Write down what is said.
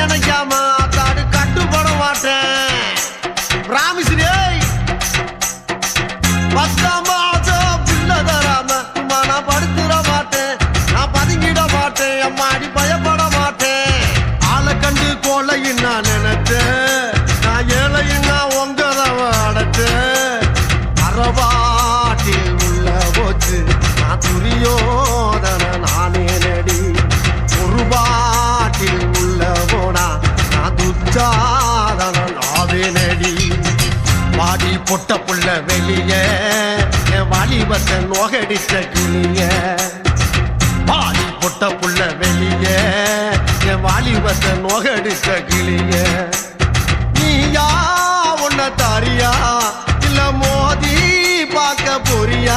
எனக்காம அத்தாடு கட்டுப்பட மாட்டேன். ராமிஸ்ரீ 10 மாசம் பிள்ளை தராம சும்மா நான் படுத்துட மாட்டேன். நான் பதுங்கிட மாட்டேன். அம்மாடி பயப்பட மாட்டேன். ஆளை கண்டு கொலையும் நான் நினைச்சேன். நான் ஏழையும் நான் உங்கதவ அடைச்சேன். அறவாட்டில் உள்ள போச்சு நான் துரியோதன நானே நடி. ஒரு பாட்டில் உள்ள போனா நான் துச்சாதன நாவே நடி. வாடி பொட்ட புள்ள வெளிய என் வாலிபத்தை நோகடிச்ச கிளிய. வாடி பொட்ட புள்ள வெளிய என் வாலிபத்தை நோகடிச்ச கிளிய. நீயா உன்ன தாரியா இல்ல மோதி பார்க்க போறியா?